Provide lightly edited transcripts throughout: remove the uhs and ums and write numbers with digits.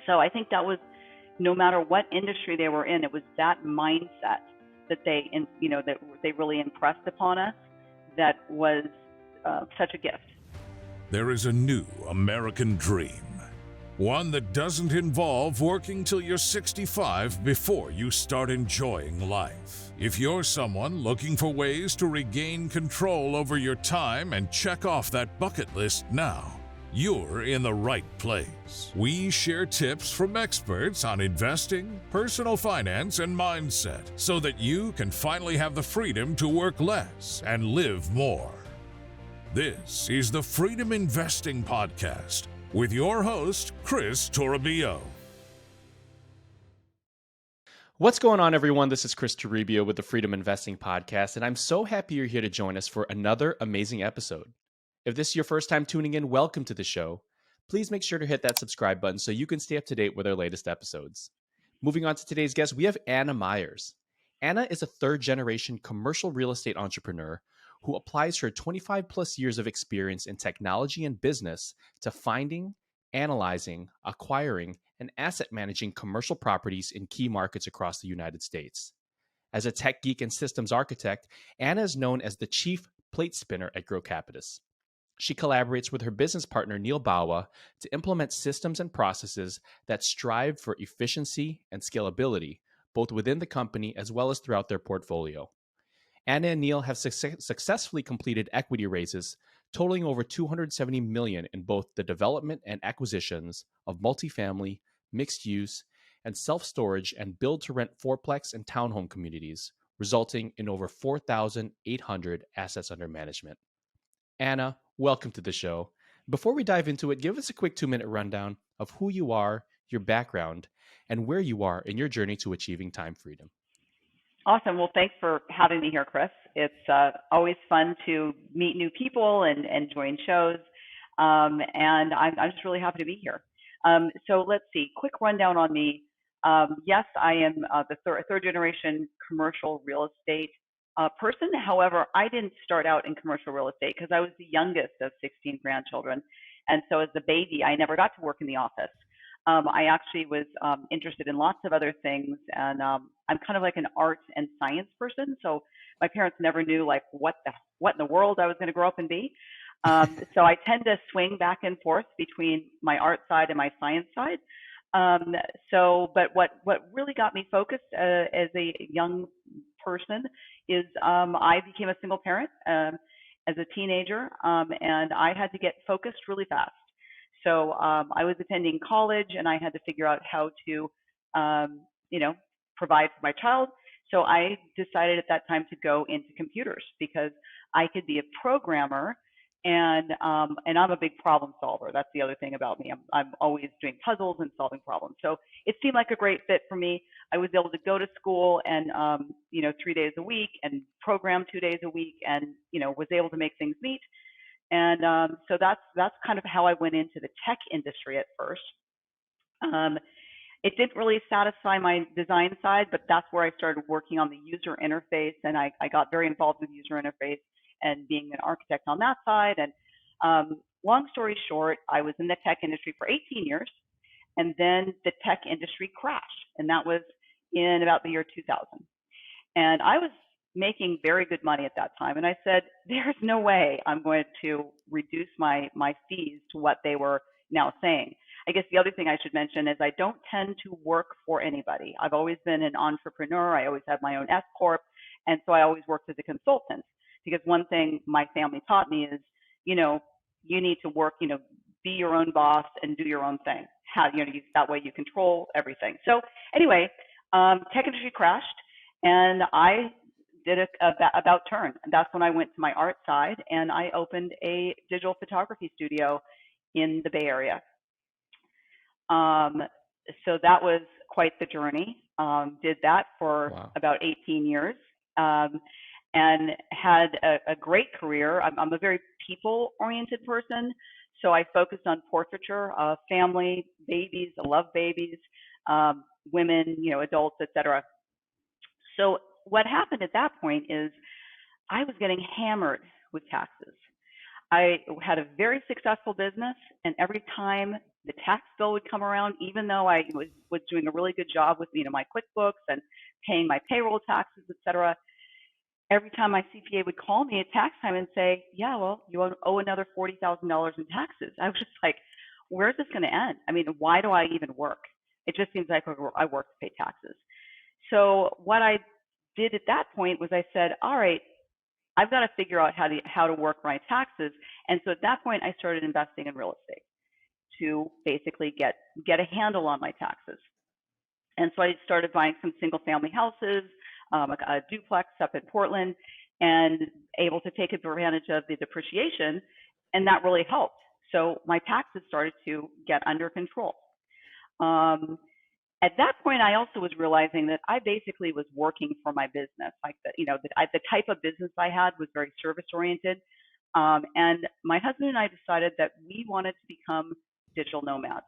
So I think that was, no matter what industry they were in, it was that mindset that that they really impressed upon us that was such a gift. There is a new American dream. One that doesn't involve working till you're 65 before you start enjoying life. If you're someone looking for ways to regain control over your time and check off that bucket list now, you're in the right place. We share tips from experts on investing, personal finance, and mindset so that you can finally have the freedom to work less and live more. This is the Freedom Investing Podcast with your host, Chris Toribio. What's going on, everyone? This is Chris Toribio with the Freedom Investing Podcast, and I'm so happy you're here to join us for another amazing episode. If this is your first time tuning in, welcome to the show. Please make sure to hit that subscribe button so you can stay up to date with our latest episodes. Moving on to today's guest, we have Anna Myers. Anna is a third-generation commercial real estate entrepreneur who applies her 25 plus years of experience in technology and business to finding, analyzing, acquiring, and asset managing commercial properties in key markets across the United States. As a tech geek and systems architect, Anna is known as the chief plate spinner at Grocapitus. She collaborates with her business partner, Neal Bawa, to implement systems and processes that strive for efficiency and scalability, both within the company as well as throughout their portfolio. Anna and Neal have successfully completed equity raises totaling over $270 million in both the development and acquisitions of multifamily, mixed-use, and self-storage and build-to-rent fourplex and townhome communities, resulting in over 4,800 assets under management. Anna, welcome to the show. Before we dive into it, give us a quick 2-minute rundown of who you are, your background, and where you are in your journey to achieving time freedom. Awesome. Well, thanks for having me here, Chris. It's always fun to meet new people and join shows. And I'm just really happy to be here. So let's see, quick rundown on me. Yes, I am the third generation commercial real estate person. However, I didn't start out in commercial real estate because I was the youngest of 16 grandchildren. And so as a baby, I never got to work in the office. I actually was interested in lots of other things, and I'm kind of like an arts and science person. So my parents never knew like what in the world I was going to grow up and be. So I tend to swing back and forth between my art side and my science side. But what really got me focused as a young person is I became a single parent as a teenager, and I had to get focused really fast. So I was attending college, and I had to figure out how to, provide for my child. So I decided at that time to go into computers because I could be a programmer, and I'm a big problem solver. That's the other thing about me. I'm always doing puzzles and solving problems. So it seemed like a great fit for me. I was able to go to school and 3 days a week and program 2 days a week, and was able to make things neat. And so that's kind of how I went into the tech industry at first. It didn't really satisfy my design side, but that's where I started working on the user interface, and I got very involved with user interface and being an architect on that side. And long story short, I was in the tech industry for 18 years, and then the tech industry crashed, and that was in about the year 2000. And I was making very good money at that time. And I said, there's no way I'm going to reduce my fees to what they were now saying. I guess the other thing I should mention is I don't tend to work for anybody. I've always been an entrepreneur. I always had my own S Corp. And so I always worked as a consultant, because one thing my family taught me is, you need to work, be your own boss and do your own thing. That way you control everything. So anyway, tech industry crashed, and I did about turn. And that's when I went to my art side, and I opened a digital photography studio in the Bay Area. So that was quite the journey. Did that for about 18 years, and had a great career. I'm a very people-oriented person, so I focused on portraiture, family, babies. I love babies, women, adults, etc. So what happened at that point is I was getting hammered with taxes. I had a very successful business, and every time the tax bill would come around, even though I was doing a really good job with my QuickBooks and paying my payroll taxes, et cetera, every time my CPA would call me at tax time and say, "Yeah, well, you owe another $40,000 in taxes," I was just like, "Where's this going to end? I mean, why do I even work? It just seems like I work to pay taxes." So what I did at that point was I said, "All right, I've got to figure out how to work my taxes." And so at that point, I started investing in real estate to basically get a handle on my taxes. And so I started buying some single family houses, a duplex up in Portland, and able to take advantage of the depreciation. And that really helped. So my taxes started to get under control. At that point, I also was realizing that I basically was working for my business. Like the type of business I had was very service oriented. And my husband and I decided that we wanted to become digital nomads.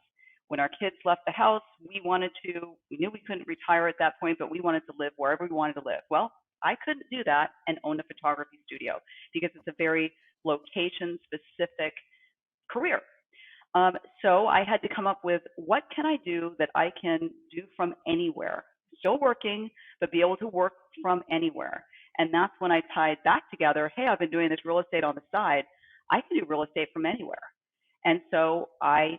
When our kids left the house, we knew we couldn't retire at that point, but we wanted to live wherever we wanted to live. Well, I couldn't do that and own a photography studio because it's a very location specific career. So I had to come up with, what can I do that I can do from anywhere, still working, but be able to work from anywhere. And that's when I tied that together. Hey, I've been doing this real estate on the side. I can do real estate from anywhere. And so I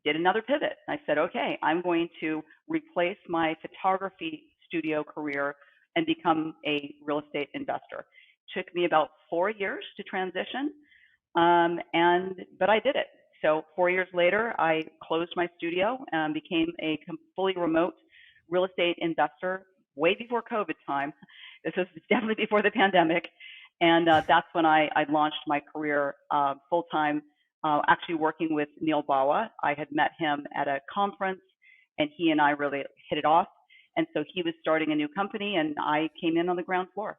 did another pivot. I said, okay, I'm going to replace my photography studio career and become a real estate investor. It took me about 4 years to transition, but I did it. So 4 years later, I closed my studio and became a fully remote real estate investor way before COVID time. This was definitely before the pandemic. And that's when I launched my career full-time, actually working with Neal Bawa. I had met him at a conference, and he and I really hit it off. And so he was starting a new company, and I came in on the ground floor.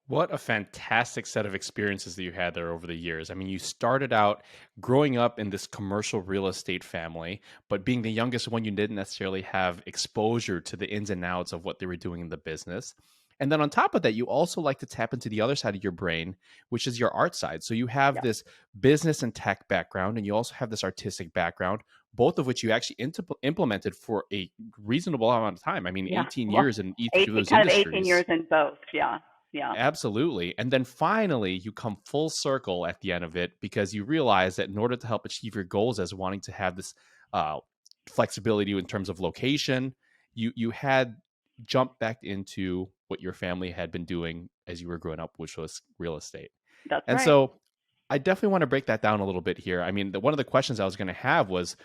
What a fantastic set of experiences that you had there over the years. I mean, you started out growing up in this commercial real estate family, but being the youngest one, you didn't necessarily have exposure to the ins and outs of what they were doing in the business. And then on top of that, you also like to tap into the other side of your brain, which is your art side. So you have this business and tech background, and you also have this artistic background, both of which you actually implemented for a reasonable amount of time. I mean, 18 years in each of those industries. 18 years in both, yeah. Yeah. Absolutely. And then finally, you come full circle at the end of it because you realize that in order to help achieve your goals as wanting to have this flexibility in terms of location, you had jumped back into what your family had been doing as you were growing up, which was real estate. That's and right. So I definitely want to break that down a little bit here. I mean, one of the questions I was going to have was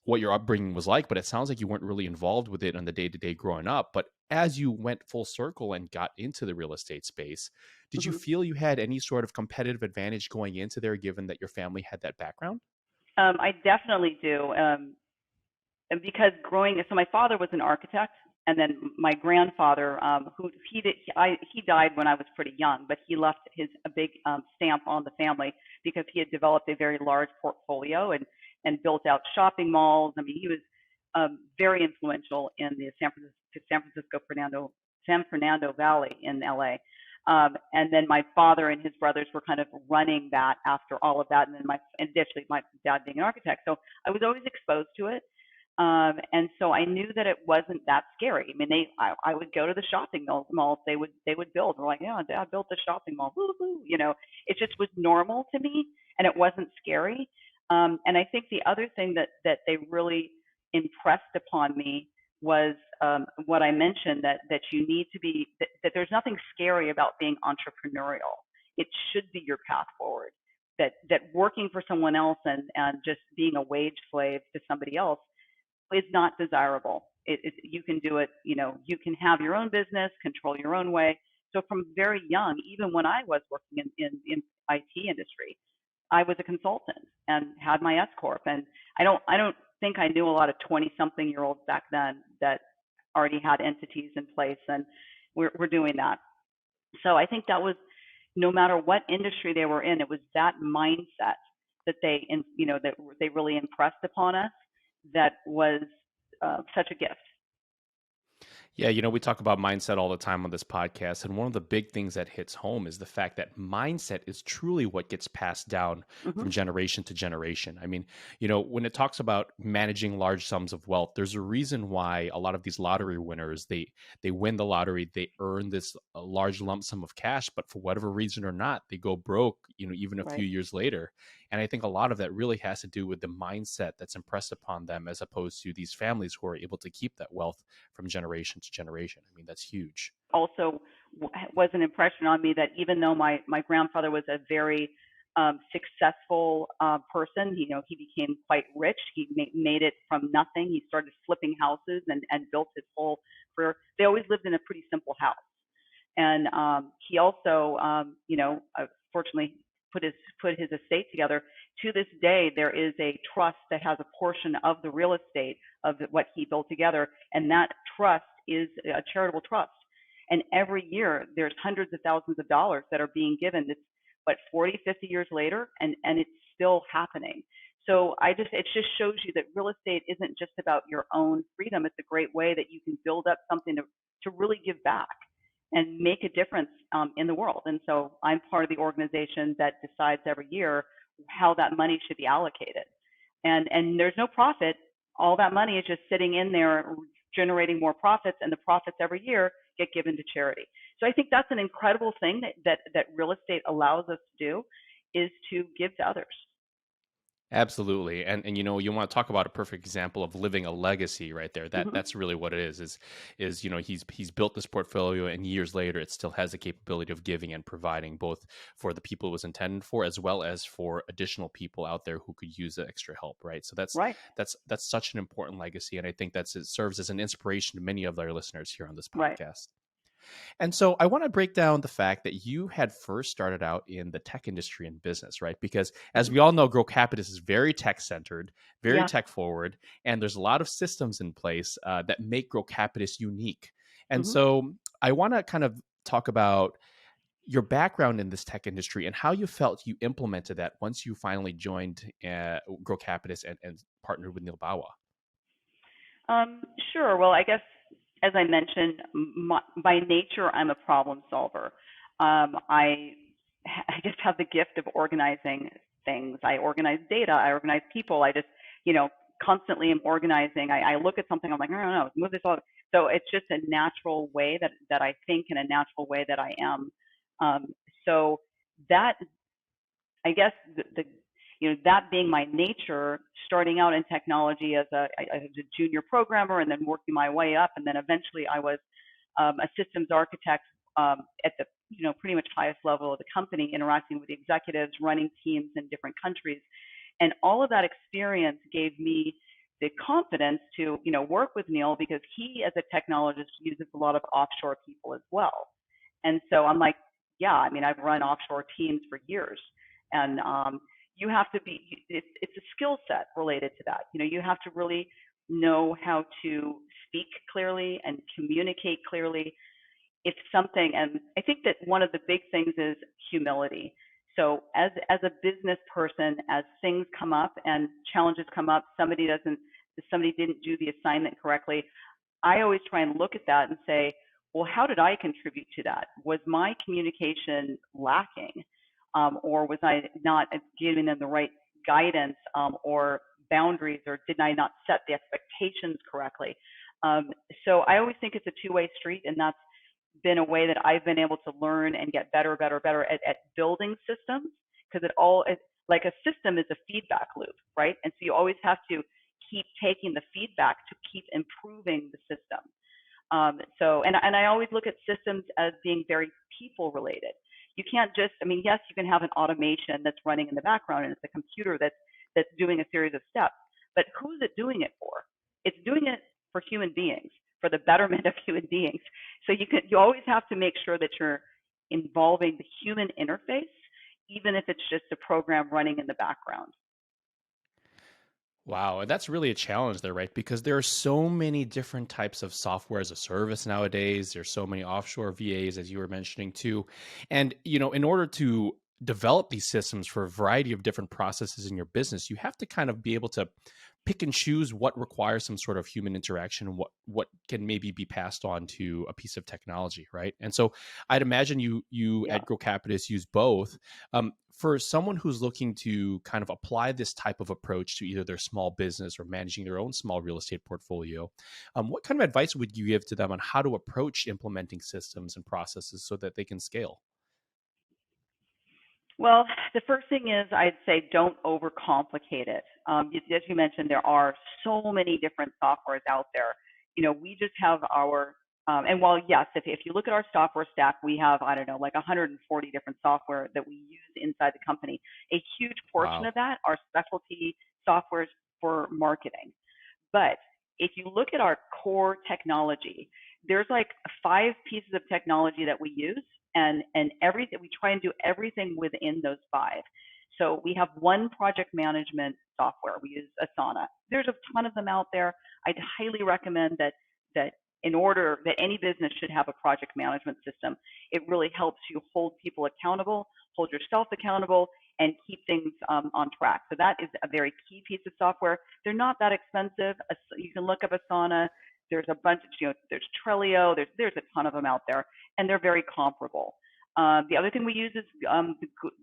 what your upbringing was like, but it sounds like you weren't really involved with it on the day-to-day growing up. But as you went full circle and got into the real estate space, did you feel you had any sort of competitive advantage going into there, given that your family had that background? I definitely do. Because so my father was an architect, and then my grandfather, he died when I was pretty young, but he left a big stamp on the family because he had developed a very large portfolio and built out shopping malls. I mean, he was very influential in the San Fernando Valley in LA. And then my father and his brothers were kind of running that after all of that. And then additionally, my dad being an architect. So I was always exposed to it. And so I knew that it wasn't that scary. I mean, I would go to the shopping malls. They would build. We're like, yeah, Dad built the shopping mall. Woo-hoo. It just was normal to me, and it wasn't scary. And I think the other thing that they really impressed upon me was what I mentioned, that you need to be, that there's nothing scary about being entrepreneurial. It should be your path forward. That working for someone else and just being a wage slave to somebody else is not desirable. You can do it, you can have your own business, control your own way. So from very young, even when I was working in IT industry, I was a consultant and had my S Corp. And I don't think I knew a lot of 20-something-year-olds back then that already had entities in place, and we're doing that. So I think that was, no matter what industry they were in, it was that mindset that they really impressed upon us that was such a gift. Yeah, we talk about mindset all the time on this podcast. And one of the big things that hits home is the fact that mindset is truly what gets passed down Hmm. from generation to generation. I mean, when it talks about managing large sums of wealth, there's a reason why a lot of these lottery winners, they win the lottery, they earn this large lump sum of cash, but for whatever reason or not, they go broke, even a few Right. years later. And I think a lot of that really has to do with the mindset that's impressed upon them, as opposed to these families who are able to keep that wealth from generation to generation. I mean, that's huge. Also was an impression on me that even though my grandfather was a very successful person, he became quite rich. He made it from nothing. He started flipping houses and built his whole career. They always lived in a pretty simple house. And he also, fortunately, put his estate together. To this day, there is a trust that has a portion of the real estate of what he built together, and that trust is a charitable trust. And every year, there's hundreds of thousands of dollars that are being given. It's 40, 50 years later, and it's still happening. So it just shows you that real estate isn't just about your own freedom. It's a great way that you can build up something to really give back and make a difference in the world. And so I'm part of the organization that decides every year how that money should be allocated. And there's no profit. All that money is just sitting in there generating more profits, and the profits every year get given to charity. So I think that's an incredible thing that real estate allows us to do, is to give to others. Absolutely. And you want to talk about a perfect example of living a legacy right there. Hmm. That's really what it is he's built this portfolio, and years later it still has the capability of giving and providing, both for the people it was intended for, as well as for additional people out there who could use the extra help, right? So Right. that's such an important legacy, and I think it serves as an inspiration to many of our listeners here on this Right. podcast. And so I want to break down the fact that you had first started out in the tech industry and business, right? Because as Hmm. we all know, Grocapitus is very tech centered, very Yeah. tech forward, and there's a lot of systems in place that make Grocapitus unique. And Hmm. so I want to kind of talk about your background in this tech industry and how you felt you implemented that once you finally joined Grocapitus and partnered with Neal Bawa. Sure. Well, I guess, as I mentioned, by nature, I'm a problem solver. I just have the gift of organizing things. I organize data. I organize people. I just, constantly am organizing. I look at something. I'm like, no, move this all. So it's just a natural way that I think, and a natural way that I am. So that, I guess, that being my nature, starting out in technology as a junior programmer, and then working my way up, and then eventually I was a systems architect at the pretty much highest level of the company, interacting with the executives, running teams in different countries, and all of that experience gave me the confidence to work with Neal, because he, as a technologist, uses a lot of offshore people as well. And so I'm like, yeah, I mean, I've run offshore teams for years, and you have to be, it's a skill set related to that. You have to really know how to speak clearly and communicate clearly. It's something, and I think that one of the big things is humility. So as a business person, as things come up and challenges come up, somebody didn't do the assignment correctly, I always try and look at that and say, well, how did I contribute to that? Was my communication lacking? Or was I not giving them the right guidance, or boundaries, or did I not set the expectations correctly? So I always think it's a two-way street, and that's been a way that I've been able to learn and get better at building systems, because like a system is a feedback loop, right? And so you always have to keep taking the feedback to keep improving the system. And I always look at systems as being very people related. You can't just, yes, you can have an automation that's running in the background, and it's a computer that's doing a series of steps, but who's it doing it for? It's doing it for human beings, for the betterment of human beings. So you always have to make sure that you're involving the human interface, even if it's just a program running in the background. Wow, and that's really a challenge there, right? Because there are so many different types of software as a service nowadays. There's so many offshore VAs, as you were mentioning too. And, in order to develop these systems for a variety of different processes in your business, you have to kind of be able to pick and choose what requires some sort of human interaction and what can maybe be passed on to a piece of technology, right? And so I'd imagine you Yeah. at Grocapitus use both. For someone who's looking to kind of apply this type of approach to either their small business or managing their own small real estate portfolio, what kind of advice would you give to them on how to approach implementing systems and processes so that they can scale? Well, the first thing is I'd say don't overcomplicate it. As you mentioned, there are so many different softwares out there. We just have our, and while yes, if you look at our software stack, we have, I don't know, like 140 different software that we use inside the company. A huge portion Wow. of that are specialty softwares for marketing. But if you look at our core technology, there's like 5 pieces of technology that we use, and everything we try and do everything within those 5. So we have one project management software. We use Asana. There's a ton of them out there. I'd highly recommend that in order that any business should have a project management system. It really helps you hold people accountable, hold yourself accountable, and keep things on track. So that is a very key piece of software. They're not that expensive. You can look up Asana. There's a bunch of, there's Trello. There's a ton of them out there, and they're very comparable. The other thing we use is the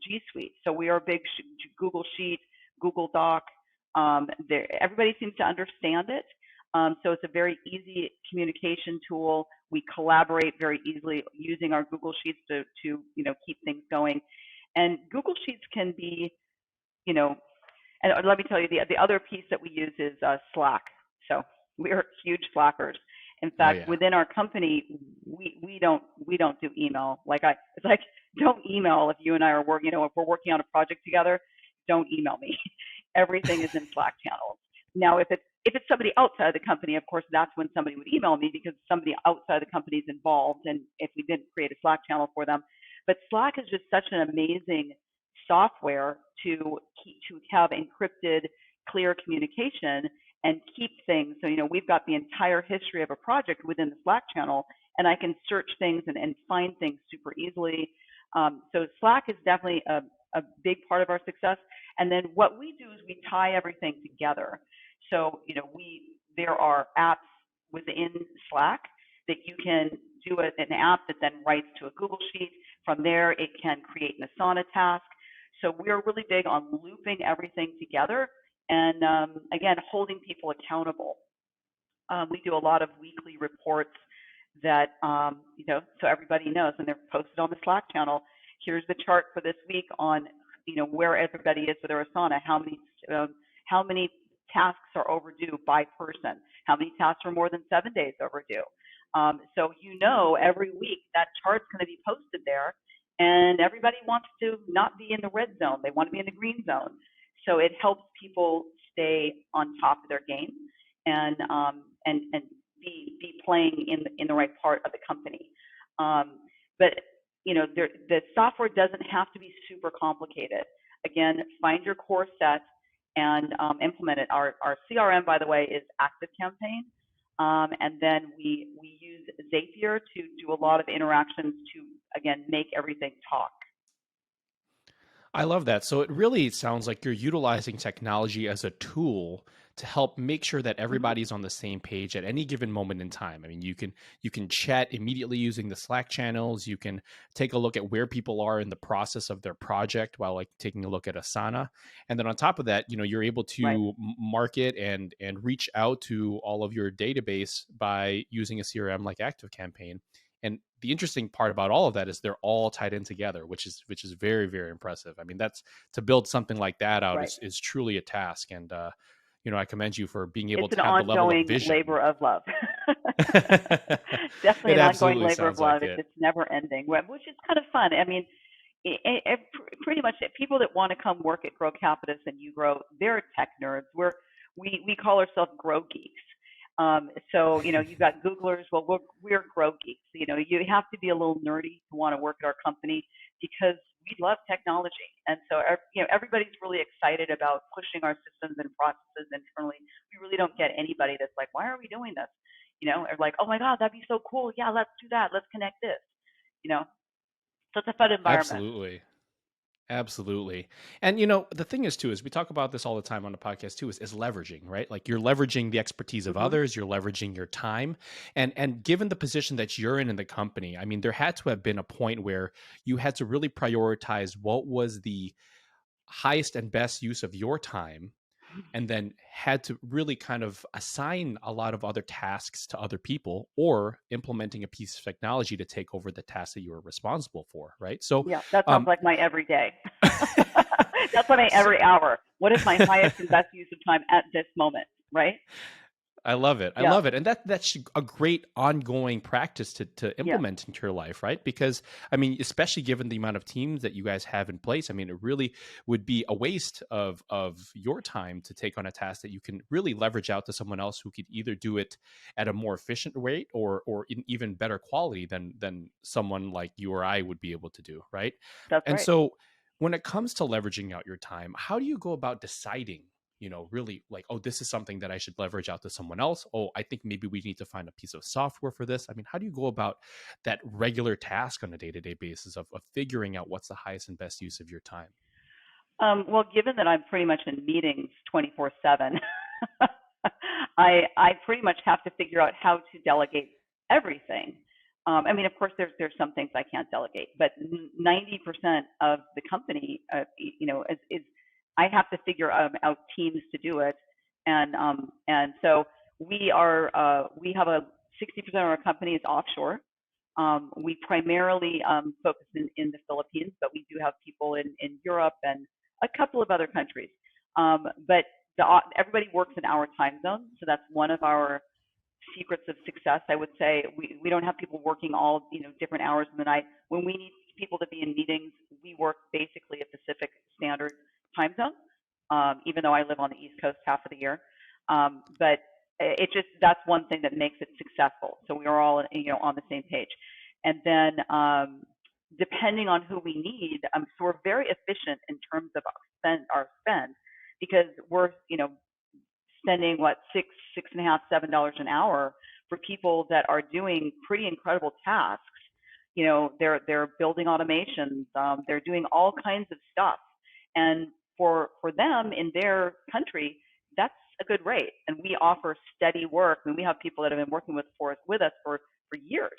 G Suite. So we are a big Google Sheet, Google Doc. Everybody seems to understand it. So it's a very easy communication tool. We collaborate very easily using our Google Sheets to keep things going. And Google Sheets can be, and let me tell you, the other piece that we use is Slack. So we are huge Slackers. In Oh fact, yeah. within our company, we don't do email. It's like don't email if you and I are working. If we're working on a project together, don't email me. Everything is in Slack channels. Now, if it's somebody outside the company, of course, that's when somebody would email me because somebody outside the company is involved, and if we didn't create a Slack channel for them. But Slack is just such an amazing software to have encrypted, clear communication and keep things. So, we've got the entire history of a project within the Slack channel, and I can search things and find things super easily. So Slack is definitely a big part of our success. And then what we do is we tie everything together. So, there are apps within Slack that you can do an app that then writes to a Google Sheet. From there, it can create an Asana task. So we're really big on looping everything together and, again, holding people accountable. We do a lot of weekly reports that, so everybody knows, and they're posted on the Slack channel. Here's the chart for this week on, where everybody is with their Asana, how many tasks are overdue by person, how many tasks are more than 7 days overdue. So every week that chart's going to be posted there, and everybody wants to not be in the red zone. They want to be in the green zone. So it helps people stay on top of their game and be playing in the right part of the company. But the software doesn't have to be super complicated. Again, find your core set and implement it. Our CRM, by the way, is ActiveCampaign. And then we use Zapier to do a lot of interactions to, again, make everything talk. I love that. So it really sounds like you're utilizing technology as a tool to help make sure that everybody's on the same page at any given moment in time. I mean, you can chat immediately using the Slack channels. You can take a look at where people are in the process of their project while taking a look at Asana. And then on top of that, you're able to Right. market and reach out to all of your database by using a CRM like ActiveCampaign. And the interesting part about all of that is they're all tied in together, which is very, very impressive. I mean, that's to build something like that out Right. is truly a task. And, I commend you for being able It's to an have the level of ongoing vision. labor of love. Definitely It an ongoing absolutely labor of sounds love. like it. It's never ending, which is kind of fun. I mean, pretty much people that want to come work at Grocapitus and you grow, they're tech nerds. We call ourselves grow geeks. So you've got Googlers. Well, we're grow geeks. You have to be a little nerdy to want to work at our company because we love technology, and so everybody's really excited about pushing our systems and processes internally. We really don't get anybody that's like, why are we doing this? Or like, oh my God, that'd be so cool. Yeah, let's do that. Let's connect this. So it's a fun environment. Absolutely. Absolutely. And the thing is too, is we talk about this all the time on the podcast too, is leveraging, right? Like you're leveraging the expertise of Hmm. others, you're leveraging your time. And given the position that you're in the company, I mean, there had to have been a point where you had to really prioritize what was the highest and best use of your time, and then had to really kind of assign a lot of other tasks to other people, or implementing a piece of technology to take over the tasks that you were responsible for, right? So Yeah, that sounds um like my everyday. That's what I so every hour. What is my highest and best use of time at this moment, right? I love it. I Yeah, love it. And that's a great ongoing practice to yeah. implement into your life, right? Because I mean, especially given the amount of teams that you guys have in place, I mean, it really would be a waste of your time to take on a task that you can really leverage out to someone else who could either do it at a more efficient rate, or in even better quality than someone like you or I would be able to do, right? That's And right. so when it comes to leveraging out your time, how do you go about deciding, really, like, oh, this is something that I should leverage out to someone else? Oh, I think maybe we need to find a piece of software for this. I mean, how do you go about that regular task on a day-to-day basis of figuring out what's the highest and best use of your time? Well, given that I'm pretty much in meetings 24/7, I pretty much have to figure out how to delegate everything. I mean, of course, there's some things I can't delegate, but 90% of the company, is I have to figure out teams to do it, and so we have a 60% of our company is offshore. We primarily focus in the Philippines, but we do have people in Europe and a couple of other countries. But everybody works in our time zone, so that's one of our secrets of success. I would say we don't have people working all different hours in the night. When we need people to be in meetings, we work basically a Pacific Standard time zone. Even though I live on the East Coast half of the year, but it just that's one thing that makes it successful. So we are all on the same page, and then depending on who we need, so we're very efficient in terms of our spend because we're spending what six and a half, $7 an hour for people that are doing pretty incredible tasks. They're building automations, they're doing all kinds of stuff, and for them in their country, that's a good rate. And we offer steady work. I mean, we have people that have been working with us for years,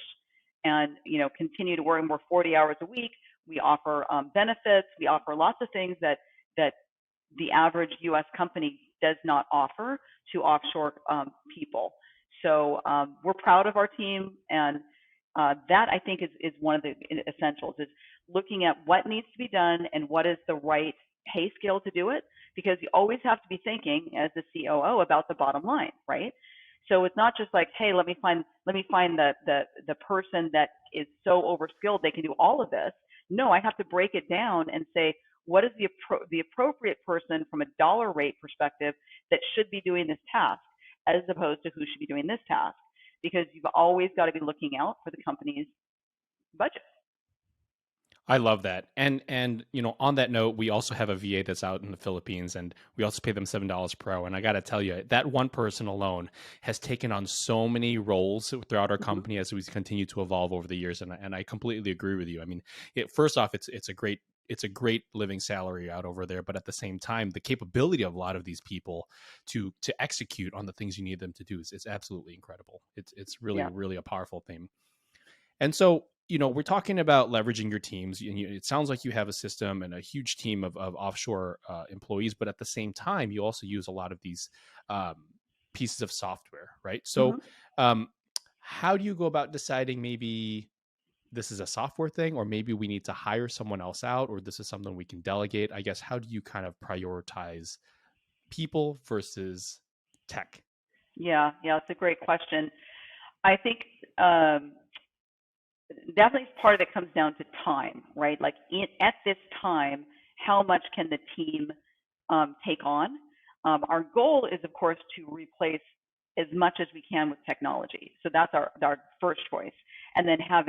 and continue to work. And we're 40 hours a week. We offer benefits. We offer lots of things that the average U.S. company does not offer to offshore people. So we're proud of our team, and that I think is one of the essentials, is looking at what needs to be done and what is the right pay scale to do it, because you always have to be thinking as the COO about the bottom line, right? So it's not just like, hey, let me find the person that is so overskilled they can do all of this. No, I have to break it down and say, what is the appropriate person from a dollar rate perspective that should be doing this task, as opposed to who should be doing this task, because you've always got to be looking out for the company's budget. I love that. And on that note, we also have a VA that's out in the Philippines, and we also pay them $7 per hour. And I got to tell you, that one person alone has taken on so many roles throughout our Mm-hmm. company as we continue to evolve over the years. And I completely agree with you. I mean, first off, it's a great living salary out over there, but at the same time, the capability of a lot of these people to execute on the things you need them to do is absolutely incredible. It's really, Yeah. really a powerful thing. And so, we're talking about leveraging your teams. It sounds like you have a system and a huge team of offshore employees, but at the same time, you also use a lot of these um, pieces of software, right? So, Mm-hmm. um, how do you go about deciding, maybe this is a software thing, or maybe we need to hire someone else out, or this is something we can delegate? I guess, how do you kind of prioritize people versus tech? Yeah, it's a great question. I think definitely part of it comes down to time, right? Like at this time, how much can the team take on? Our goal is, of course, to replace as much as we can with technology. So that's our first choice. And then have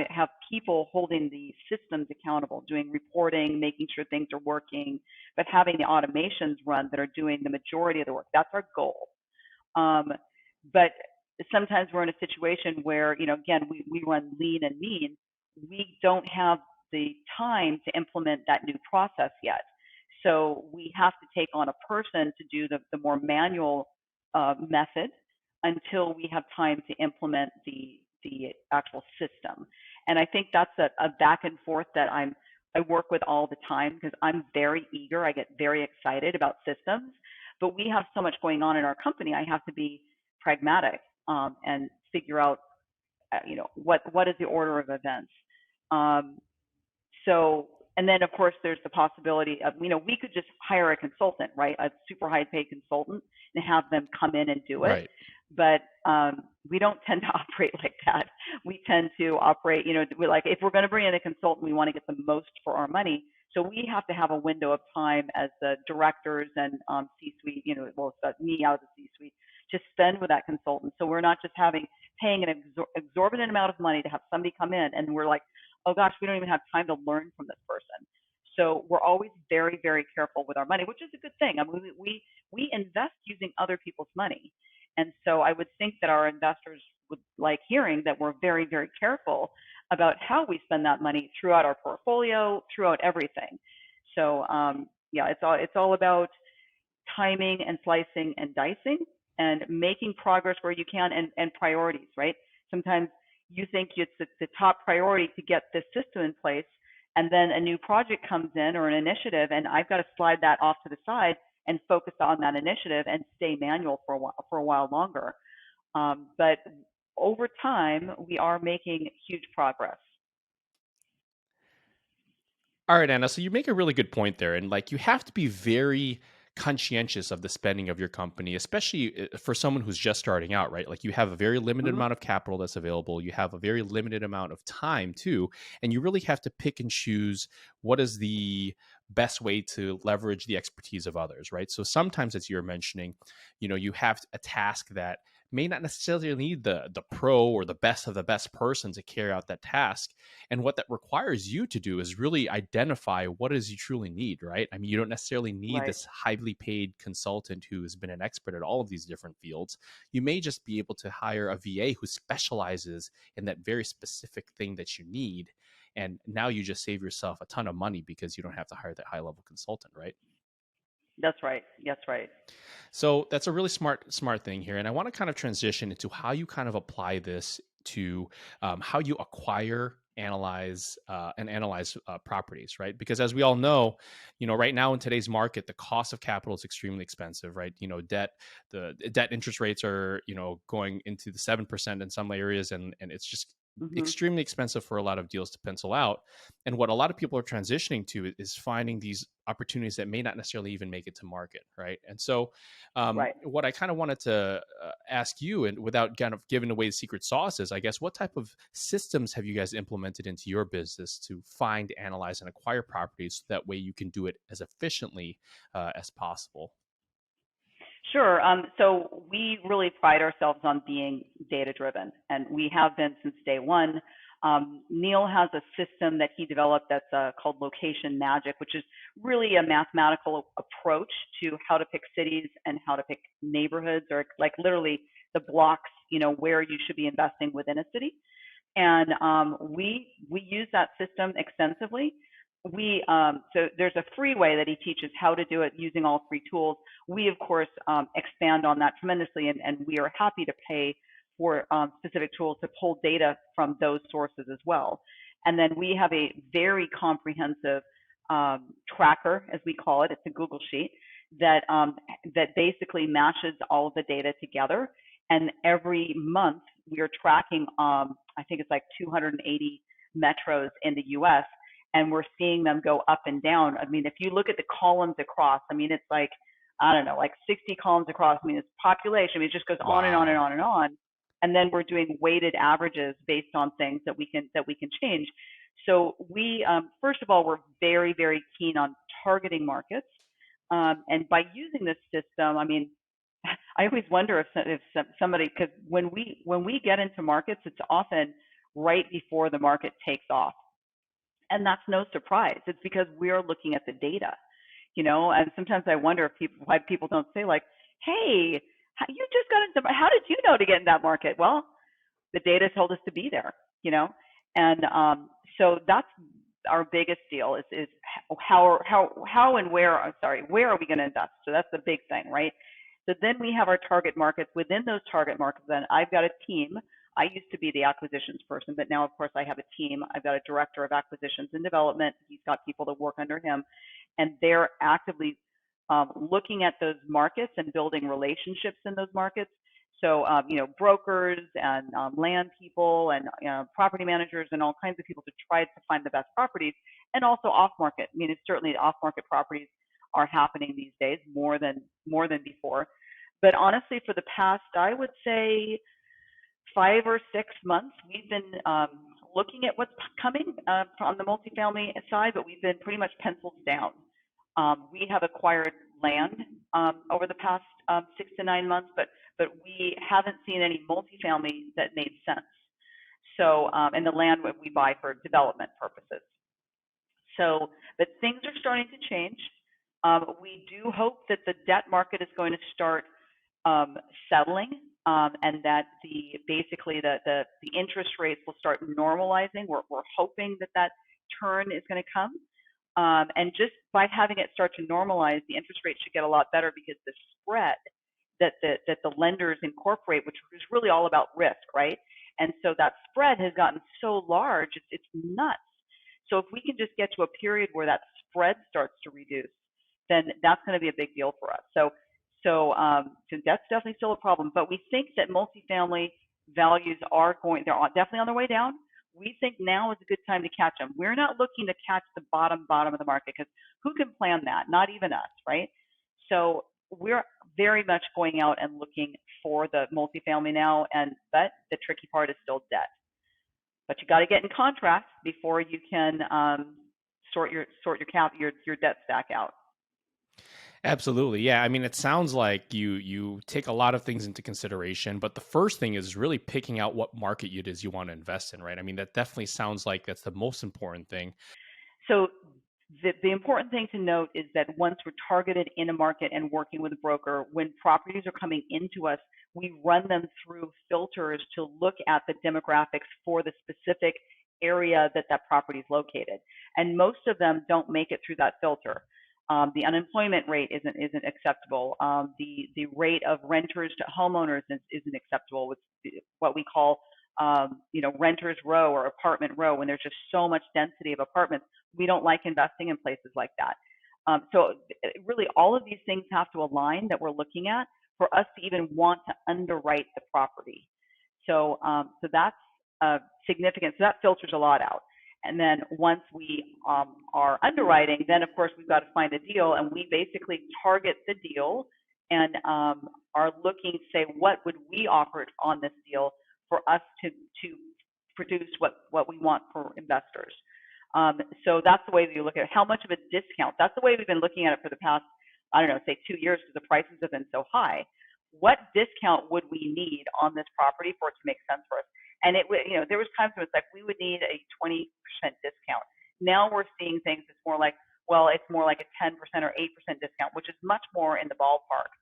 people holding the systems accountable, doing reporting, making sure things are working, but having the automations run that are doing the majority of the work. That's our goal. Um, but sometimes we're in a situation where, again, we run lean and mean. We don't have the time to implement that new process yet. So we have to take on a person to do the more manual method until we have time to implement the actual system. And I think that's a back and forth that I work with all the time, because I'm very eager. I get very excited about systems, but we have so much going on in our company. I have to be pragmatic and figure out, what is the order of events. So, and then of course there's the possibility of, we could just hire a consultant, right? A super high paid consultant, and have them come in and do it. Right. But we don't tend to operate like that. We tend to operate, we're like, if we're going to bring in a consultant, we want to get the most for our money. So we have to have a window of time as the directors and C-suite, well, it's me out of the C-suite, to spend with that consultant. So we're not just paying an exorbitant amount of money to have somebody come in, and we're like, oh gosh, we don't even have time to learn from this person. So we're always very, very careful with our money, which is a good thing. I mean, we invest using other people's money. And so I would think that our investors would like hearing that we're very, very careful about how we spend that money throughout our portfolio, throughout everything. So it's all about timing and slicing and dicing and making progress where you can, and priorities, right? Sometimes you think it's the top priority to get this system in place, and then a new project comes in or an initiative, and I've got to slide that off to the side and focus on that initiative and stay manual for a while longer. But over time, we are making huge progress. All right, Anna. So you make a really good point there. And you have to be very conscientious of the spending of your company, especially for someone who's just starting out, right? You have a very limited amount of capital that's available. You have a very limited amount of time too. And you really have to pick and choose what is the best way to leverage the expertise of others, right? So sometimes, as you're mentioning, you have a task that may not necessarily need the pro or the best of the best person to carry out that task. And what that requires you to do is really identify what it is you truly need, right? I mean, you don't necessarily need this highly paid consultant who has been an expert at all of these different fields. You may just be able to hire a VA who specializes in that very specific thing that you need. And now you just save yourself a ton of money because you don't have to hire that high level consultant, right? That's right. That's right. So that's a really smart thing here. And I want to kind of transition into how you kind of apply this to how you acquire, analyze properties, right? Because as we all know, right now in today's market, the cost of capital is extremely expensive, right? The debt interest rates are, going into the 7% in some areas, and it's just extremely expensive for a lot of deals to pencil out. And what a lot of people are transitioning to is finding these opportunities that may not necessarily even make it to market, right? And so what I kind of wanted to ask you, and without kind of giving away the secret sauce, is, I guess, what type of systems have you guys implemented into your business to find, analyze, and acquire properties so that way you can do it as efficiently as possible? Sure. So we really pride ourselves on being data-driven, and we have been since day one. Neal has a system that he developed that's called Location Magic, which is really a mathematical approach to how to pick cities and how to pick neighborhoods, or literally the blocks, where you should be investing within a city. And we use that system extensively. So there's a free way that he teaches how to do it using all three tools. We, of course, expand on that tremendously, and we are happy to pay for specific tools to pull data from those sources as well. And then we have a very comprehensive tracker, as we call it. It's a Google sheet that basically matches all of the data together. And every month we are tracking, I think it's 280 metros in the U.S., and we're seeing them go up and down. I mean, if you look at the columns across, I mean, it's 60 columns across. I mean, it's population. I mean, it just goes on and on and on and on. And then we're doing weighted averages based on things that we can change. So we, first of all, we're very, very keen on targeting markets. And by using this system, I mean, I always wonder if somebody, because when we get into markets, it's often right before the market takes off. And that's no surprise. It's because we're looking at the data, and sometimes I wonder why people don't say hey, you just got into, how did you know to get in that market? Well, the data told us to be there, and so that's, our biggest deal is how and where, where are we going to invest? So that's the big thing, right? So then we have our target markets. Within those target markets, then I've got a team. I used to be the acquisitions person, but now, of course, I have a team. I've got a director of acquisitions and development. He's got people that work under him, and they're actively looking at those markets and building relationships in those markets. So, brokers and land people and property managers and all kinds of people to try to find the best properties, and also off market. I mean, it's certainly off market properties are happening these days more than before. But honestly, for the past, I would say 5 or 6 months, we've been looking at what's coming on the multifamily side, but we've been pretty much pencils down. We have acquired land over the past 6 to 9 months, but we haven't seen any multifamily that made sense. So, and the land we buy for development purposes. So, but things are starting to change. We do hope that the debt market is going to start settling, and that basically the interest rates will start normalizing. We're hoping that turn is going to come. And just by having it start to normalize, the interest rate should get a lot better, because the spread that the lenders incorporate, which is really all about risk, right? And so that spread has gotten so large, it's nuts. So if we can just get to a period where that spread starts to reduce, then that's going to be a big deal for us. So that's definitely still a problem. But we think that multifamily values they're definitely on their way down. We think now is a good time to catch them. We're not looking to catch the bottom of the market, because who can plan that? Not even us, right? So we're very much going out and looking for the multifamily now, but the tricky part is still debt. But you got to get in contract before you can sort your debt stack out. Absolutely. Yeah. I mean, it sounds like you take a lot of things into consideration, but the first thing is really picking out what market it is you want to invest in, right? I mean, that definitely sounds like that's the most important thing. So the important thing to note is that once we're targeted in a market and working with a broker, when properties are coming into us, we run them through filters to look at the demographics for the specific area that property is located. And most of them don't make it through that filter. The unemployment rate isn't acceptable. The rate of renters to homeowners isn't acceptable. With what we call renters row or apartment row, when there's just so much density of apartments, we don't like investing in places like that. So really, all of these things have to align that we're looking at for us to even want to underwrite the property. So that's significant. So that filters a lot out. And then once we are underwriting, then of course we've got to find a deal, and we basically target the deal and are looking to say, what would we offer on this deal for us to produce what we want for investors. So that's the way we look at it. How much of a discount? That's the way we've been looking at it for the past, I don't know, say 2 years, because the prices have been so high. What discount would we need on this property for it to make sense for us? And there was times when it's like we would need a 20% discount. Now we're seeing things it's more like a 10% or 8% discount, which is much more in the ballpark.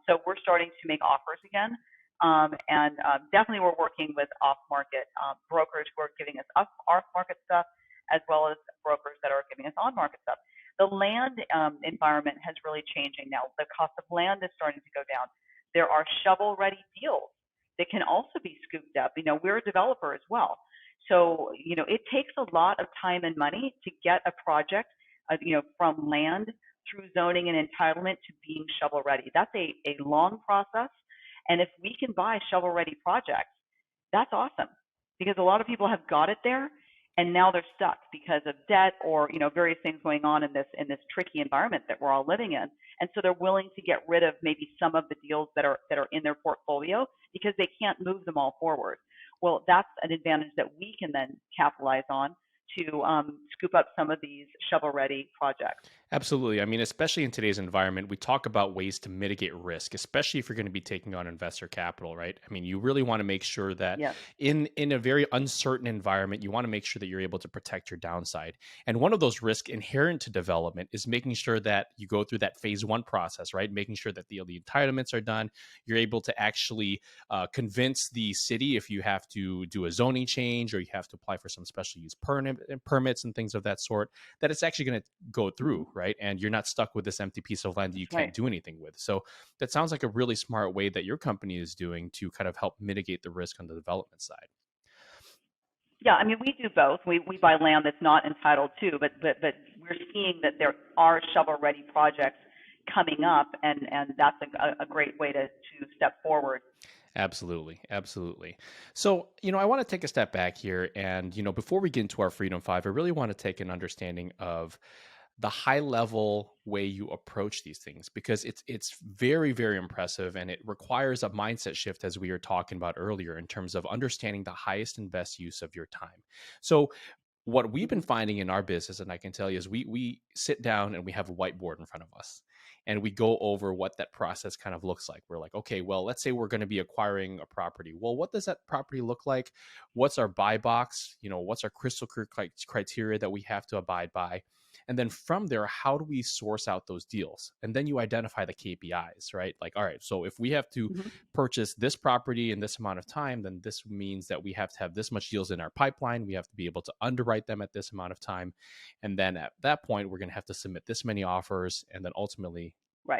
So we're starting to make offers again. And definitely we're working with off-market brokers who are giving us off-market stuff, as well as brokers that are giving us on-market stuff. The land environment has really changing now. The cost of land is starting to go down. There are shovel-ready deals that can also be scooped up. We're a developer as well. So, it takes a lot of time and money to get a project, from land through zoning and entitlement to being shovel ready. That's a long process. And if we can buy shovel ready projects, that's awesome, because a lot of people have got it there and now they're stuck because of debt or, various things going on in this tricky environment that we're all living in. And so they're willing to get rid of maybe some of the deals that are in their portfolio because they can't move them all forward. Well, that's an advantage that we can then capitalize on to scoop up some of these shovel-ready projects. Absolutely. I mean, especially in today's environment, we talk about ways to mitigate risk, especially if you're going to be taking on investor capital, right? I mean, you really want to make sure that in a very uncertain environment, you want to make sure that you're able to protect your downside. And one of those risks inherent to development is making sure that you go through that phase one process, right? Making sure that the entitlements are done. You're able to actually convince the city if you have to do a zoning change or you have to apply for some special use permits and things of that sort, that it's actually going to go through, right? And you're not stuck with this empty piece of land that you can't do anything with. So that sounds like a really smart way that your company is doing to kind of help mitigate the risk on the development side. Yeah, I mean, we do both. We buy land that's not entitled to, but we're seeing that there are shovel-ready projects coming up, and that's a great way to step forward. Absolutely. Absolutely. So, I want to take a step back here. And, before we get into our Freedom Five, I really want to take an understanding of the high level way you approach these things, because it's very, very impressive, and it requires a mindset shift, as we were talking about earlier, in terms of understanding the highest and best use of your time. So what we've been finding in our business, and I can tell you, is we sit down and we have a whiteboard in front of us, and we go over what that process kind of looks like. We're like, okay, well, let's say we're going to be acquiring a property. Well, what does that property look like? What's our buy box? What's our crystal clear criteria that we have to abide by? And then from there, how do we source out those deals? And then you identify the KPIs, right? Like, all right, so if we have to purchase this property in this amount of time, then this means that we have to have this much deals in our pipeline. We have to be able to underwrite them at this amount of time. And then at that point, we're going to have to submit this many offers, and then ultimately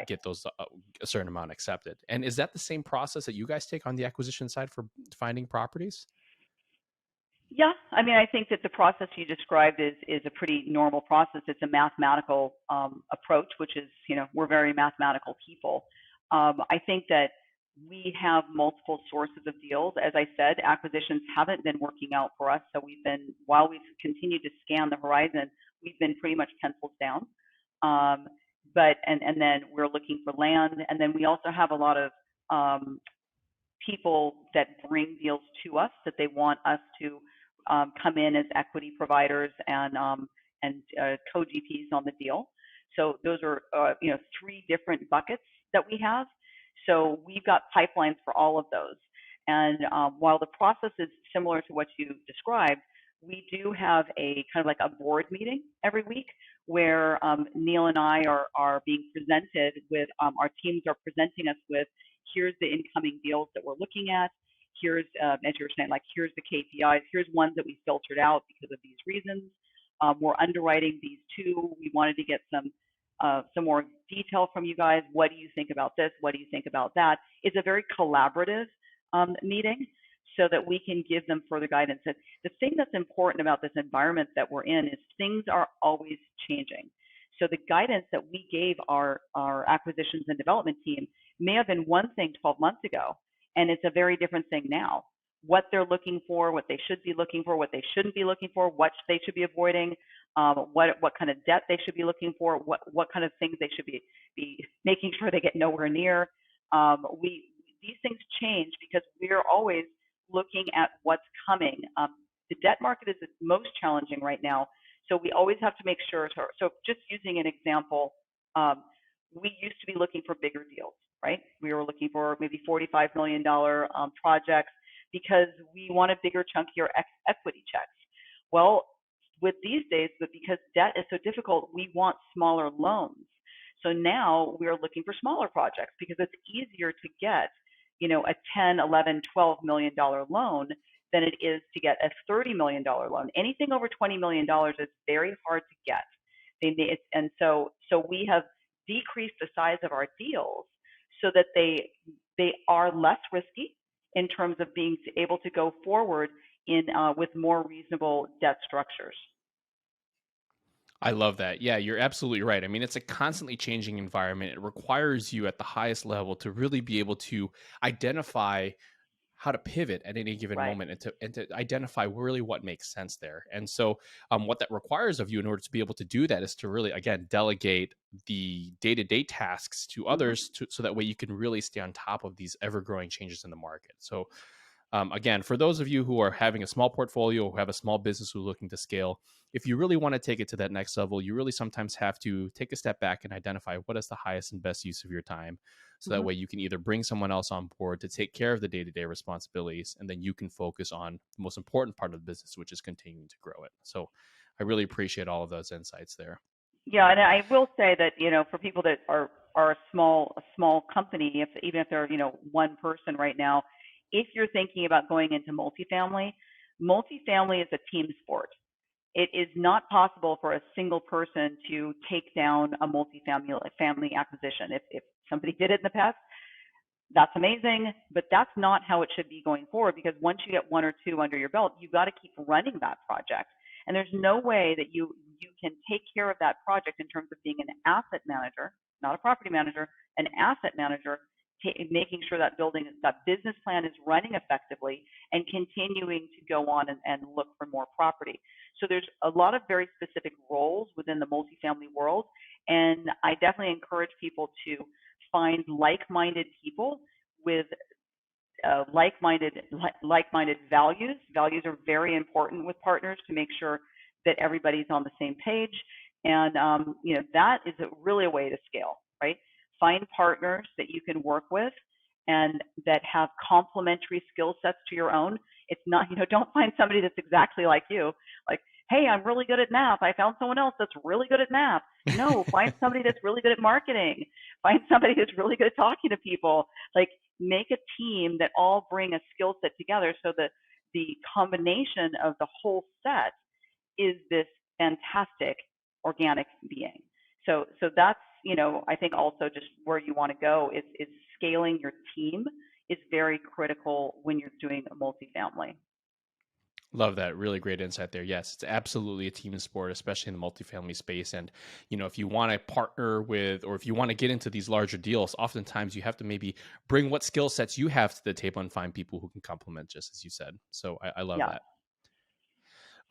get those a certain amount accepted. And is that the same process that you guys take on the acquisition side for finding properties? Yeah, I mean, I think that the process you described is a pretty normal process. It's a mathematical approach, which is, we're very mathematical people. I think that we have multiple sources of deals. As I said, acquisitions haven't been working out for us. So while we've continued to scan the horizon, we've been pretty much pencils down. And then we're looking for land. And then we also have a lot of people that bring deals to us that they want us to come in as equity providers and co-GPs on the deal. So those are three different buckets that we have. So we've got pipelines for all of those. And while the process is similar to what you described, we do have a kind of like a board meeting every week where Neal and I are being presented with, our teams are presenting us with, here's the incoming deals that we're looking at. Here's, as you were saying, like, here's the KPIs. Here's ones that we filtered out because of these reasons. We're underwriting these two. We wanted to get some more detail from you guys. What do you think about this? What do you think about that? It's a very collaborative meeting so that we can give them further guidance. And the thing that's important about this environment that we're in is things are always changing. So the guidance that we gave our acquisitions and development team may have been one thing 12 months ago, and it's a very different thing now. What they're looking for, what they should be looking for, what they shouldn't be looking for, what they should be avoiding, what kind of debt they should be looking for, what kind of things they should be making sure they get nowhere near. These things change because we're always looking at what's coming. The debt market is the most challenging right now, so we always have to make sure. So just using an example, we used to be looking for bigger deals, right? We were looking for maybe $45 million projects because we wanted bigger, chunkier equity checks. Well, with these days, but because debt is so difficult, we want smaller loans. So now we're looking for smaller projects because it's easier to get, a 10, 11, $12 million loan than it is to get a $30 million loan. Anything over $20 million is very hard to get. And so we have decreased the size of our deals so that they are less risky in terms of being able to go forward with more reasonable debt structures. I love that. Yeah, you're absolutely right. I mean, it's a constantly changing environment. It requires you at the highest level to really be able to identify how to pivot at any given moment and to identify really what makes sense there. And so what that requires of you in order to be able to do that is to really, again, delegate the day-to-day tasks to others so that way you can really stay on top of these ever-growing changes in the market. So again, for those of you who are having a small portfolio or have a small business who's looking to scale, if you really want to take it to that next level, you really sometimes have to take a step back and identify what is the highest and best use of your time. So that way you can either bring someone else on board to take care of the day-to-day responsibilities, and then you can focus on the most important part of the business, which is continuing to grow it. So I really appreciate all of those insights there. Yeah, and I will say that, for people that are a small company, even if they're, one person right now, if you're thinking about going into multifamily is a team sport. it is not possible for a single person to take down a multifamily acquisition. If somebody did it in the past, that's amazing, but that's not how it should be going forward, because once you get one or two under your belt, you've got to keep running that project. And there's no way that you can take care of that project in terms of being an asset manager, not a property manager, an asset manager, making sure that business plan is running effectively and continuing to go on and look for more property. So there's a lot of very specific roles within the multifamily world, and I definitely encourage people to find like-minded people with like-minded values. Values are very important with partners to make sure that everybody's on the same page, and that is really a way to scale, right? Find partners that you can work with and that have complementary skill sets to your own. It's not, don't find somebody that's exactly like you. Like, hey, I'm really good at math. I found someone else that's really good at math. No, find somebody that's really good at marketing. Find somebody that's really good at talking to people. Like, make a team that all bring a skill set together so that the combination of the whole set is this fantastic organic being. So that's, I think also just where you want to go is scaling your team is very critical when you're doing a multifamily. Love that. Really great insight there. Yes, it's absolutely a team sport, especially in the multifamily space. And, if you want to partner with, or if you want to get into these larger deals, oftentimes you have to maybe bring what skill sets you have to the table and find people who can complement, just as you said. So I love that.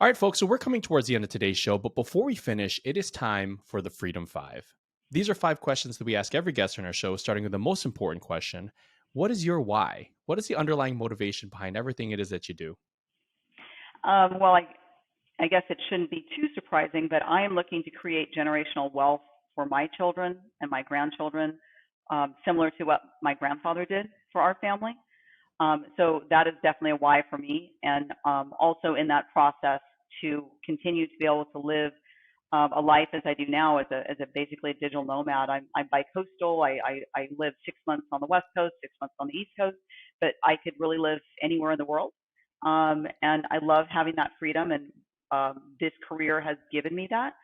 All right, folks. So we're coming towards the end of today's show, but before we finish, it is time for the Freedom 5. These are 5 questions that we ask every guest on our show, starting with the most important question. What is your why? What is the underlying motivation behind everything it is that you do? Well, I guess it shouldn't be too surprising, but I am looking to create generational wealth for my children and my grandchildren, similar to what my grandfather did for our family. So that is definitely a why for me. And also in that process to continue to be able to live a life as I do now as a basically a digital nomad. I'm bi-coastal. I live 6 months on the West Coast, 6 months on the East Coast, but I could really live anywhere in the world. And I love having that freedom, and this career has given me that,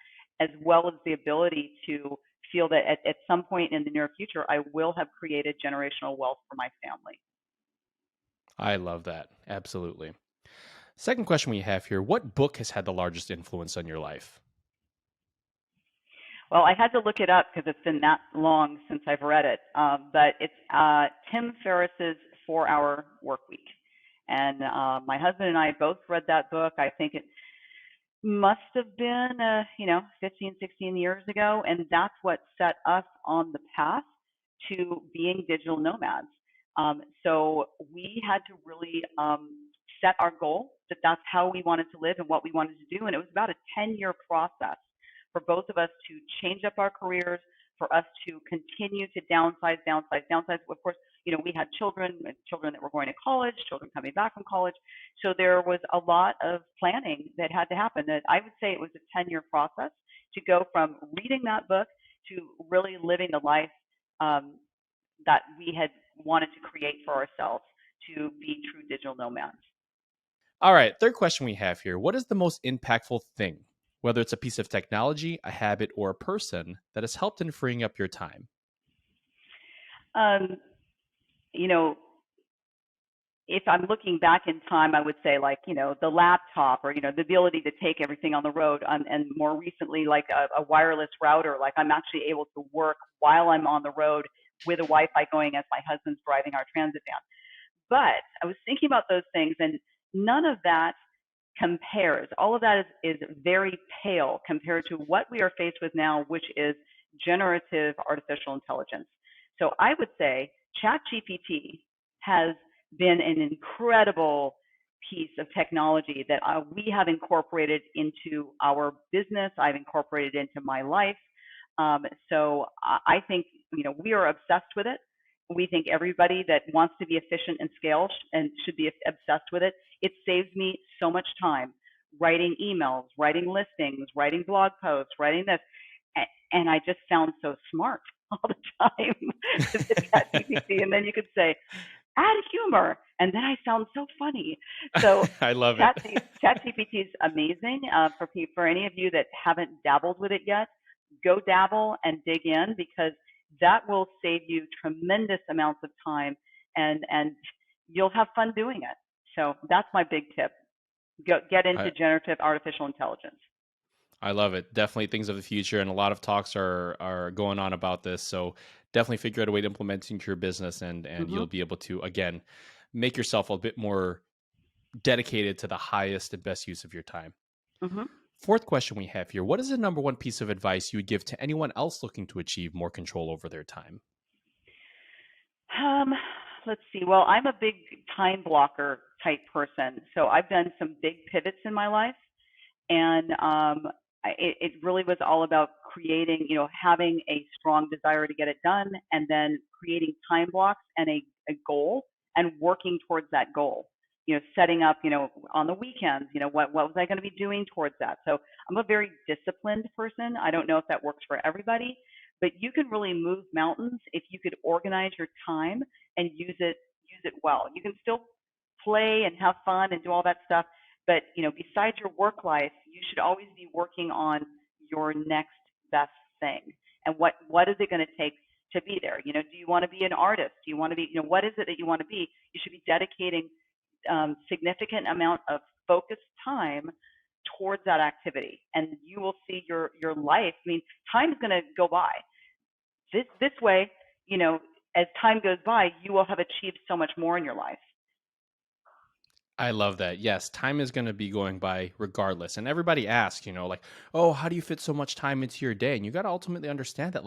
as well as the ability to feel that at some point in the near future, I will have created generational wealth for my family. I love that. Absolutely. Second question we have here. What book has had the largest influence on your life? Well, I had to look it up because it's been that long since I've read it, but it's Tim Ferriss's 4-Hour Workweek. And my husband and I both read that book. I think it must have been, 15, 16 years ago. And that's what set us on the path to being digital nomads. So we had to really set our goal that that's how we wanted to live and what we wanted to do. And it was about a 10-year process for both of us to change up our careers, for us to continue to downsize. Of course, we had children that were going to college, children coming back from college. So there was a lot of planning that had to happen. That I would say it was a 10-year process to go from reading that book to really living the life that we had wanted to create for ourselves to be true digital nomads. All right, third question we have here. What is the most impactful thing, whether it's a piece of technology, a habit, or a person, that has helped in freeing up your time? If I'm looking back in time, I would say the laptop, or, the ability to take everything on the road, and more recently, like a wireless router. Like, I'm actually able to work while I'm on the road with a Wi-Fi going as my husband's driving our transit van. But I was thinking about those things, and none of that compares. All of that is very pale compared to what we are faced with now, which is generative artificial intelligence. So I would say ChatGPT has been an incredible piece of technology that we have incorporated into our business. I've incorporated into my life. So I think, we are obsessed with it. We think everybody that wants to be efficient and scale and should be obsessed with it. It saves me so much time writing emails, writing listings, writing blog posts, writing this. And I just sound so smart all the time with ChatGPT. And then you could say, add humor, and then I sound so funny. So I love it. ChatGPT is amazing for any of you that haven't dabbled with it yet. Go dabble and dig in, because that will save you tremendous amounts of time, and you'll have fun doing it. So that's my big tip. Get into generative artificial intelligence. I love it. Definitely things of the future, and a lot of talks are going on about this. So definitely figure out a way to implement into your business, and you'll be able to, again, make yourself a bit more dedicated to the highest and best use of your time. Fourth question we have here: what is the number one piece of advice you would give to anyone else looking to achieve more control over their time? Let's see. Well, I'm a big time blocker type person, so I've done some big pivots in my life, and it really was all about creating, having a strong desire to get it done, and then creating time blocks and a goal, and working towards that goal. Setting up, on the weekends, what was I going to be doing towards that? So I'm a very disciplined person. I don't know if that works for everybody, but you can really move mountains if you could organize your time and use it well. You can still play and have fun and do all that stuff, but besides your work life, you should always be working on your next best thing. And what is it going to take to be there? Do you want to be an artist? Do you want to be, what is it that you want to be? You should be dedicating significant amount of focused time towards that activity, and you will see your life. I mean, time is going to go by. This way, as time goes by, you will have achieved so much more in your life. I love that. Yes, time is going to be going by regardless. And everybody asks, oh, how do you fit so much time into your day? And you got to ultimately understand that,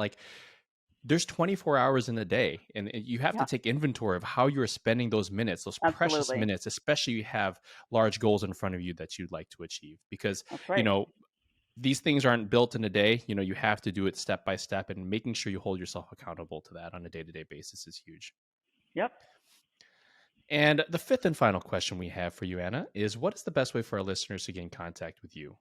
there's 24 hours in a day, and you have to take inventory of how you're spending those minutes, those precious minutes, especially if you have large goals in front of you that you'd like to achieve, because, these things aren't built in a day. You have to do it step by step, and making sure you hold yourself accountable to that on a day-to-day basis is huge. Yep. And the fifth and final question we have for you, Anna, is what is the best way for our listeners to get in contact with you?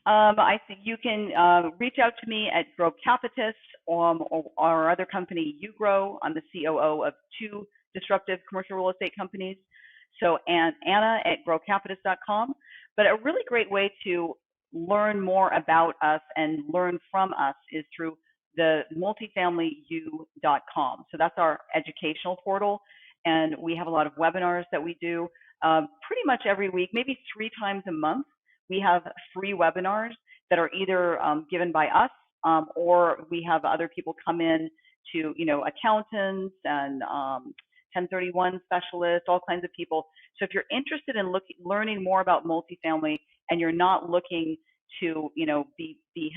I think you can reach out to me at Grocapitus or our other company, YouGrow. I'm the COO of 2 disruptive commercial real estate companies. So, and Anna at Grocapitus.com. But a really great way to learn more about us and learn from us is through the multifamilyu.com. So that's our educational portal. And we have a lot of webinars that we do pretty much every week, maybe 3 times a month. We have free webinars that are either given by us or we have other people come in to, accountants and 1031 specialists, all kinds of people. So if you're interested in learning more about multifamily and you're not looking to,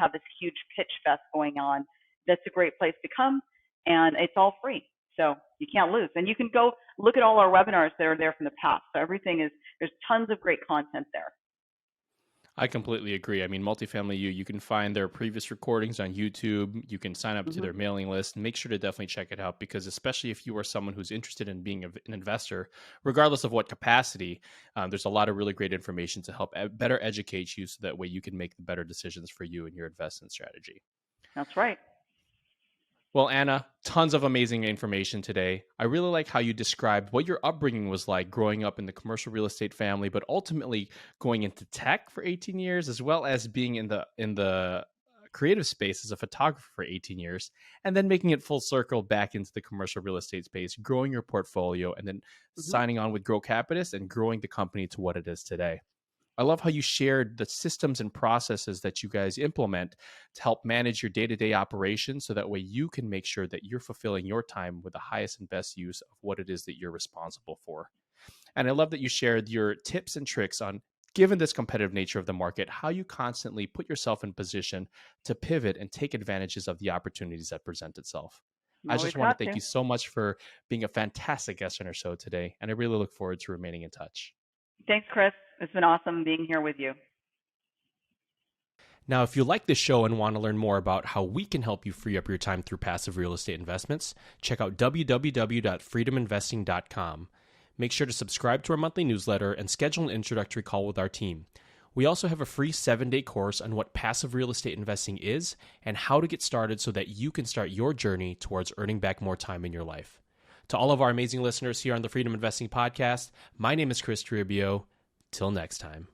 have this huge pitch fest going on, that's a great place to come, and it's all free. So you can't lose. And you can go look at all our webinars that are there from the past. So there's tons of great content there. I completely agree. I mean, Multifamily you can find their previous recordings on YouTube. You can sign up to their mailing list, and make sure to definitely check it out, because especially if you are someone who's interested in being an investor, regardless of what capacity, there's a lot of really great information to help better educate you, so that way you can make the better decisions for you and your investment strategy. That's right. Well, Anna, tons of amazing information today. I really like how you described what your upbringing was like growing up in the commercial real estate family, but ultimately going into tech for 18 years, as well as being in the creative space as a photographer for 18 years, and then making it full circle back into the commercial real estate space, growing your portfolio, and then signing on with Grocapitus and growing the company to what it is today. I love how you shared the systems and processes that you guys implement to help manage your day-to-day operations, so that way you can make sure that you're fulfilling your time with the highest and best use of what it is that you're responsible for. And I love that you shared your tips and tricks on, given this competitive nature of the market, how you constantly put yourself in position to pivot and take advantages of the opportunities that present itself. I just want to thank you so much for being a fantastic guest on our show today, and I really look forward to remaining in touch. Thanks, Chris. It's been awesome being here with you. Now, if you like this show and want to learn more about how we can help you free up your time through passive real estate investments, check out www.freedominvesting.com. Make sure to subscribe to our monthly newsletter and schedule an introductory call with our team. We also have a free 7-day course on what passive real estate investing is and how to get started, so that you can start your journey towards earning back more time in your life. To all of our amazing listeners here on the Freedom Investing Podcast, my name is Chris Toribio. Till next time.